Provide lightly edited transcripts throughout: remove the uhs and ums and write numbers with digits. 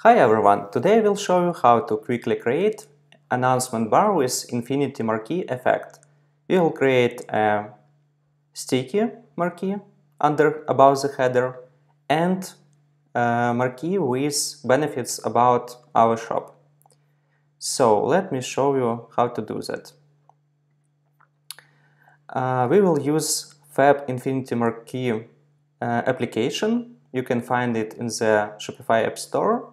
Hi everyone, today I will show you how to quickly create announcement bar with Infitine Marquee effect. We will create a sticky marquee above the header and a marquee with benefits about our shop. So let me show you how to do that. We will use Fab Infitine Marquee application. You can find it in the Shopify App Store.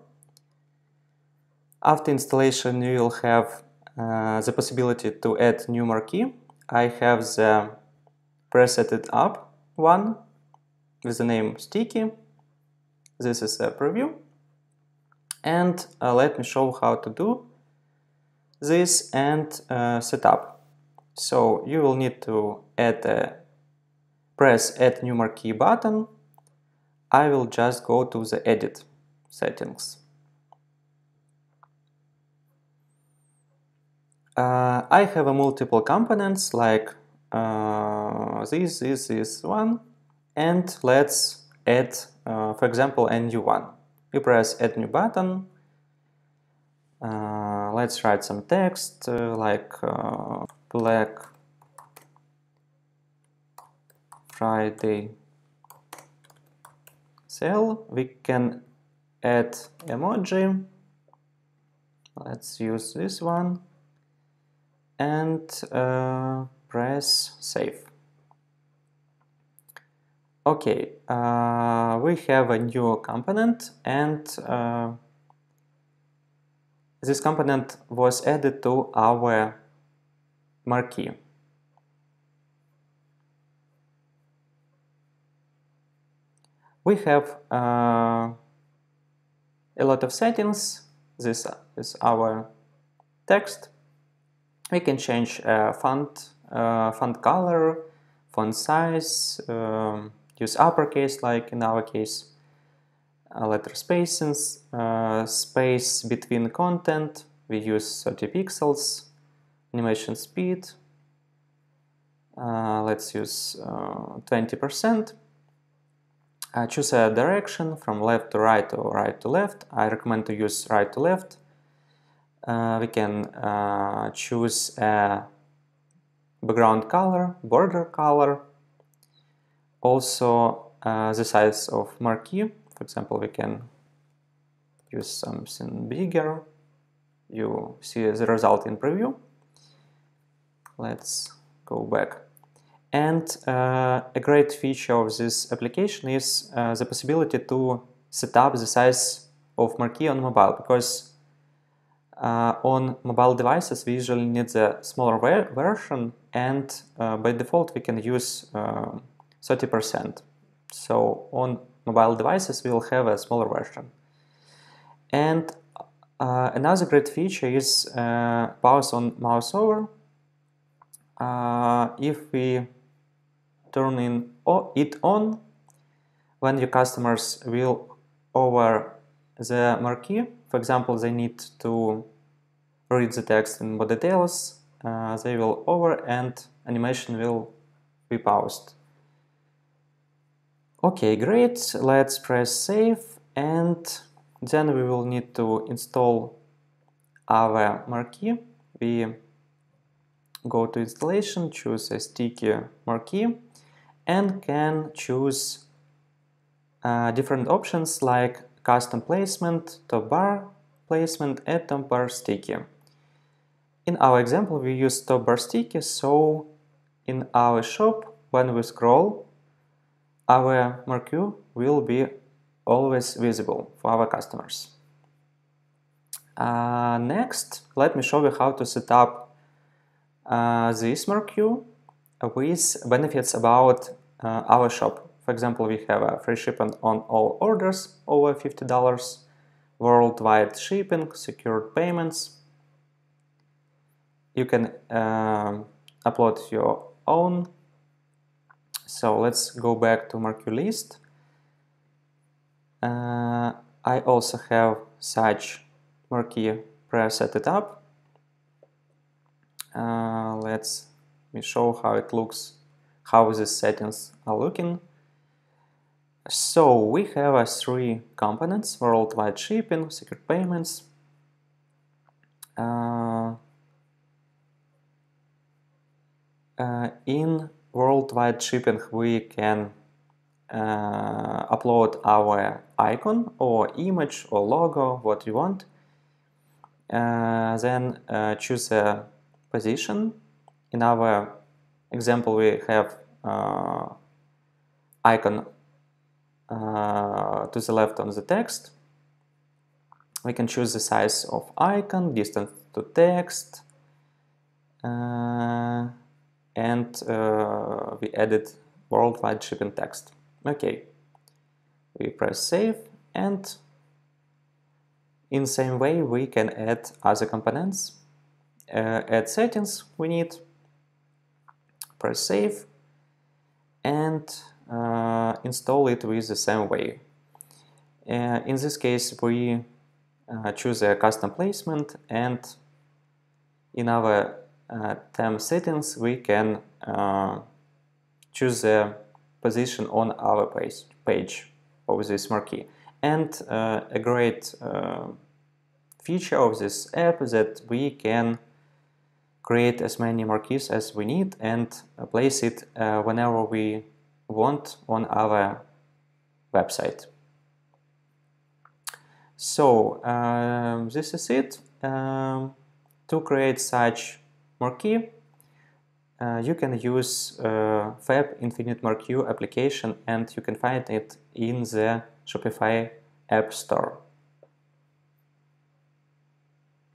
After installation, you will have the possibility to add new marquee. I have the preset up one with the name sticky. This is a preview. And let me show how to do this and set up. So you will need to press add new marquee button. I will just go to the edit settings. I have multiple components like this one, and let's add, for example, a new one. You press add new button. Let's write some text like Black Friday sale. We can add emoji. Let's use this one. And press save. Okay, we have a new component, and this component was added to our marquee. We have a lot of settings. This is our text. We can change font color, font size, use uppercase like in our case, letter spacings, space between content, we use 30 pixels, animation speed, let's use 20%. Choose a direction from left to right or right to left. I recommend to use right to left. We can choose a background color, border color, also the size of marquee. For example, we can use something bigger. You see the result in preview. Let's go back. And a great feature of this application is the possibility to set up the size of marquee on mobile, because on mobile devices we usually need the smaller version, and by default we can use 30%. So on mobile devices we will have a smaller version. And another great feature is pause on mouse over. If we turn it on, when your customers will over the marquee, for example, they need to read the text in more details, they will over and animation will be paused. Okay, great. Let's press save, and then we will need to install our marquee. We go to installation, choose a sticky marquee, and can choose different options like custom placement, top bar placement, and top bar sticky. In our example, we use top bar sticky, so in our shop, when we scroll, our marquee will be always visible for our customers. Next, let me show you how to set up this marquee with benefits about our shop. For example, we have a free shipping on all orders over $50, worldwide shipping, secured payments. You can upload your own. So let's go back to marquee list. I also have such marquee preset it up. Let me show how it looks, how these settings are looking. So we have three components: worldwide shipping, secret payments. In worldwide shipping, we can upload our icon or image or logo, what you want. Then choose a position. In our example, we have icon to the left on the text. We can choose the size of icon, distance to text, and we added worldwide shipping text. Okay, we press save, and in the same way we can add other components. Add settings we need, press save, and install it with the same way. In this case we choose a custom placement, and in our theme settings we can choose the position on our page of this marquee. And a great feature of this app is that we can create as many marquees as we need and place it whenever we want on our website. So this is it. To create such marquee, you can use Fab Infinite Marquee application, and you can find it in the Shopify App Store.